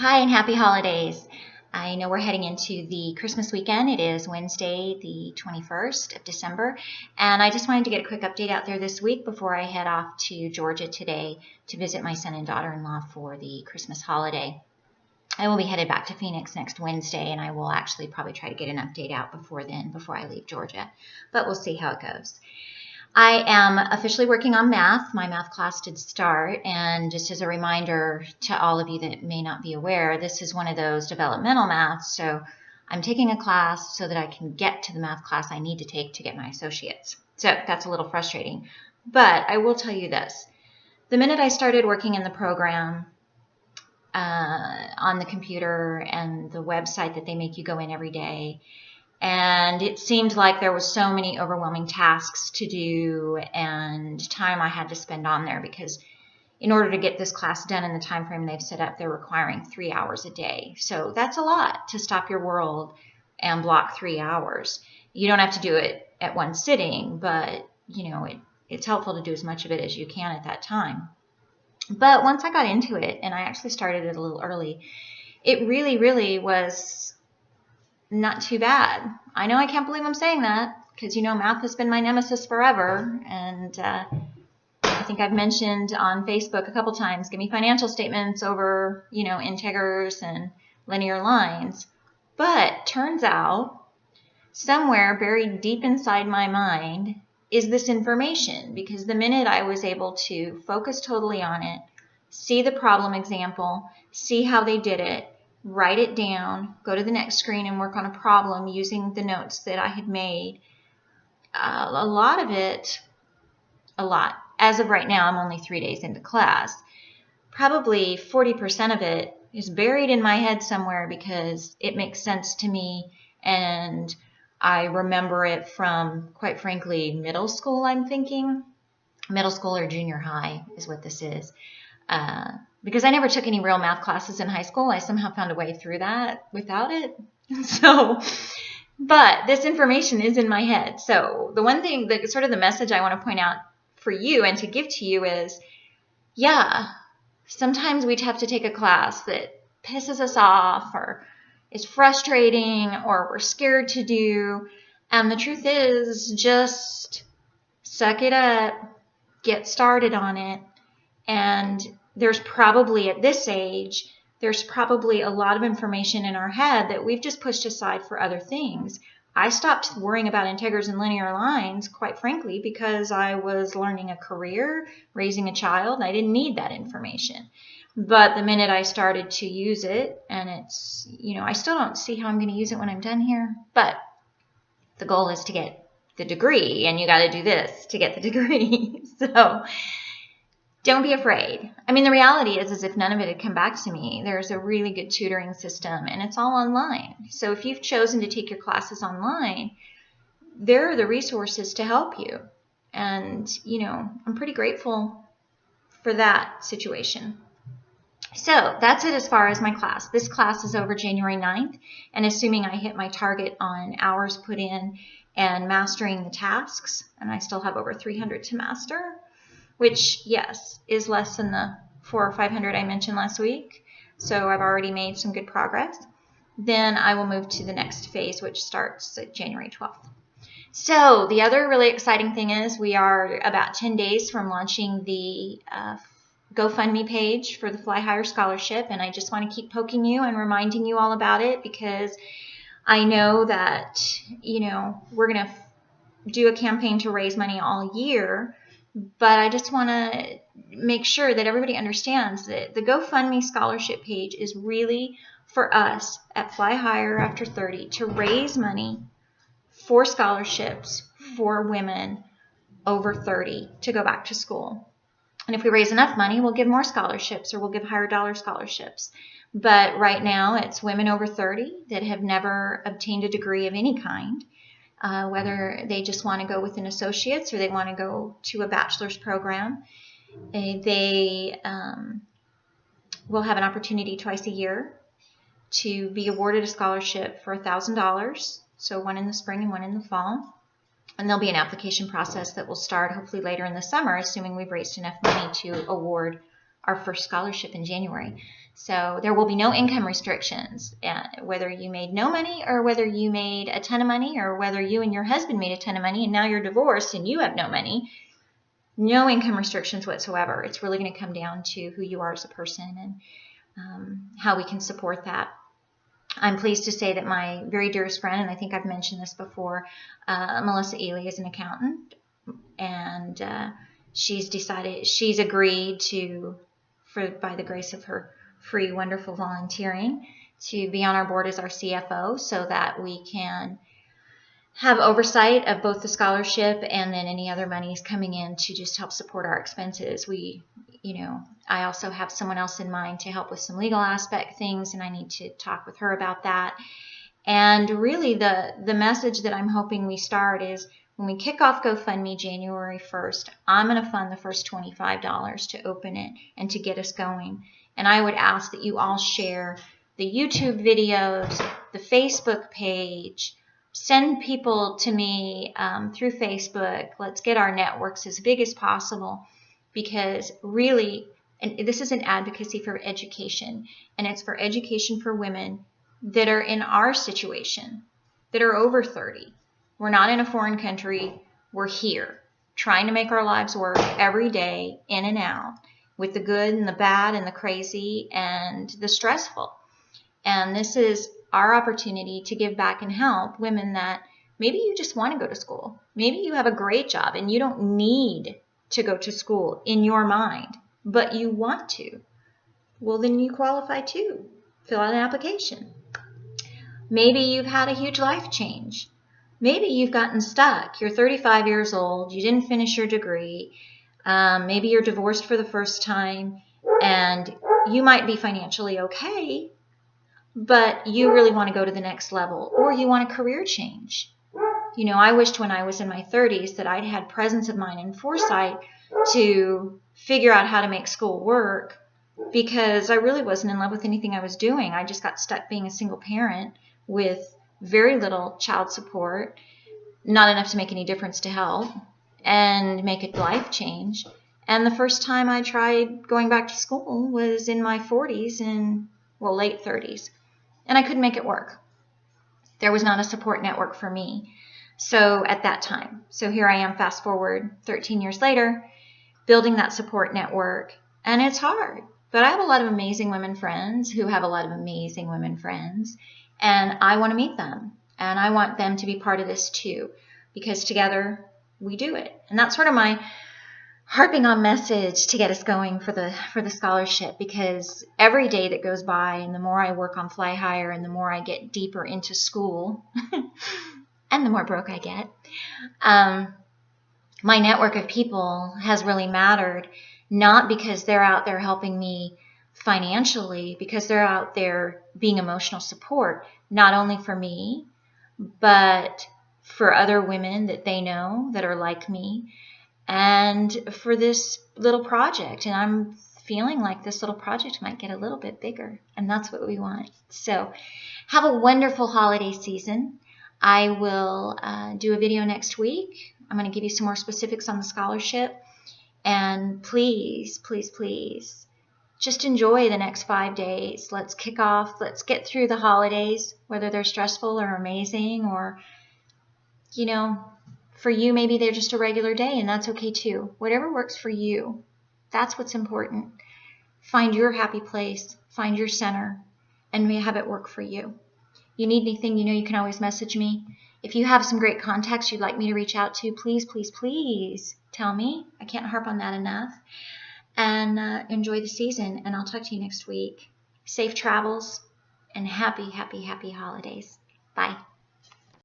Hi and happy holidays. I know we're heading into the Christmas weekend. It is Wednesday, the 21st of December, and I just wanted to get a quick update out there this week before I head off to Georgia today to visit my son and daughter-in-law for the Christmas holiday. I will be headed back to Phoenix next Wednesday, and I will actually probably try to get an update out before then, before I leave Georgia, but we'll see how it goes. I am officially working on math. My math class did start, and just as a reminder to all of you that may not be aware, this is one of those developmental maths, so I'm taking a class so that I can get to the math class I need to take to get my associates. So that's a little frustrating, but I will tell you this. The minute I started working in the program on the computer and the website that they make you go in every day, and it seemed like there was so many overwhelming tasks to do and time I had to spend on there, because in order to get this class done in the time frame they've set up, they're requiring 3 hours a day. So that's a lot to stop your world and block 3 hours. You don't have to do it at one sitting, but it's helpful to do as much of it as you can at that time. But once I got into it, and I actually started it a little early, it really was not too bad. I know I can't believe I'm saying that, because math has been my nemesis forever, and I think I've mentioned on Facebook a couple times, give me financial statements over integers and linear lines. But turns out somewhere buried deep inside my mind is this information, because the minute I was able to focus totally on it, see the problem example, see how they did it, write it down, go to the next screen and work on a problem using the notes that I had made. A lot. As of right now, I'm only 3 days into class. Probably 40% of it is buried in my head somewhere because it makes sense to me, and I remember it from, quite frankly, middle school, I'm thinking. Middle school or junior high is what this is. Because I never took any real math classes in high school. I somehow found a way through that without it. But this information is in my head. So the one thing, sort of the message I want to point out for you and to give to you is, yeah, sometimes we have to take a class that pisses us off or is frustrating or we're scared to do. And the truth is, just suck it up, get started on it, and there's probably, at this age, there's probably a lot of information in our head that we've just pushed aside for other things. I stopped worrying about integers and linear lines, quite frankly, because I was learning a career, raising a child. I didn't need that information. But the minute I started to use it, and it's, I still don't see how I'm going to use it when I'm done here, but the goal is to get the degree, and you got to do this to get the degree. So don't be afraid. I mean, the reality is if none of it had come back to me, there's a really good tutoring system, and it's all online. So if you've chosen to take your classes online, there are the resources to help you. And, I'm pretty grateful for that situation. So that's it as far as my class. This class is over January 9th, and assuming I hit my target on hours put in and mastering the tasks, and I still have over 300 to master, which, yes, is less than the 400 or 500 I mentioned last week. So I've already made some good progress. Then I will move to the next phase, which starts at January 12th. So the other really exciting thing is we are about 10 days from launching the GoFundMe page for the Fly Higher Scholarship, and I just want to keep poking you and reminding you all about it, because I know that, we're going to do a campaign to raise money all year. But I just want to make sure that everybody understands that the GoFundMe scholarship page is really for us at Fly Higher After 30 to raise money for scholarships for women over 30 to go back to school. And if we raise enough money, we'll give more scholarships, or we'll give higher dollar scholarships. But right now, it's women over 30 that have never obtained a degree of any kind. Whether they just want to go with an associate's or they want to go to a bachelor's program. They will have an opportunity twice a year to be awarded a scholarship for $1,000, so one in the spring and one in the fall. And there'll be an application process that will start hopefully later in the summer, assuming we've raised enough money to award our first scholarship in January. So there will be no income restrictions, whether you made no money or whether you made a ton of money or whether you and your husband made a ton of money and now you're divorced and you have no money. No income restrictions whatsoever. It's really going to come down to who you are as a person and how we can support that. I'm pleased to say that my very dearest friend, and I think I've mentioned this before, Melissa Ely is an accountant, and she's agreed to, by the grace of her free, wonderful volunteering, to be on our board as our CFO so that we can have oversight of both the scholarship and then any other monies coming in to just help support our expenses. I also have someone else in mind to help with some legal aspect things, and I need to talk with her about that. And really the message that I'm hoping we start is when we kick off GoFundMe January 1st, I'm going to fund the first $25 to open it and to get us going. And I would ask that you all share the YouTube videos, the Facebook page, send people to me through Facebook. Let's get our networks as big as possible, because really, and this is an advocacy for education, and it's for education for women that are in our situation, that are over 30. We're not in a foreign country. We're here trying to make our lives work every day, in and out, with the good and the bad and the crazy and the stressful. And this is our opportunity to give back and help women that maybe you just want to go to school. Maybe you have a great job and you don't need to go to school in your mind, but you want to. Well, then you qualify too. Fill out an application. Maybe you've had a huge life change. Maybe you've gotten stuck. You're 35 years old. You didn't finish your degree. Maybe you're divorced for the first time, and you might be financially okay, but you really want to go to the next level, or you want a career change. I wished when I was in my 30s that I'd had presence of mind and foresight to figure out how to make school work, because I really wasn't in love with anything I was doing. I just got stuck being a single parent with very little child support, not enough to make any difference to health and make a life change. And the first time I tried going back to school was in my 40s and, late 30s. And I couldn't make it work. There was not a support network for me. So at that time, so here I am, fast forward 13 years later, building that support network. And it's hard, but I have a lot of amazing women friends who have a lot of amazing women friends. And I want to meet them. And I want them to be part of this too, because together we do it. And that's sort of my harping on message to get us going for the scholarship, because every day that goes by and the more I work on Fly Higher and the more I get deeper into school and the more broke I get, my network of people has really mattered, not because they're out there helping me financially, because they're out there being emotional support, not only for me, but for other women that they know that are like me, and for this little project. And I'm feeling like this little project might get a little bit bigger, and that's what we want. So have a wonderful holiday season. I will do a video next week. I'm going to give you some more specifics on the scholarship. And please, please, please, just enjoy the next 5 days. Let's kick off. Let's get through the holidays, whether they're stressful or amazing, or, for you, maybe they're just a regular day, and that's okay too. Whatever works for you, that's what's important. Find your happy place, find your center, and have it work for you. You need anything, you can always message me. If you have some great contacts you'd like me to reach out to, please, please, please tell me. I can't harp on that enough. And enjoy the season, and I'll talk to you next week. Safe travels and happy, happy, happy holidays. Bye.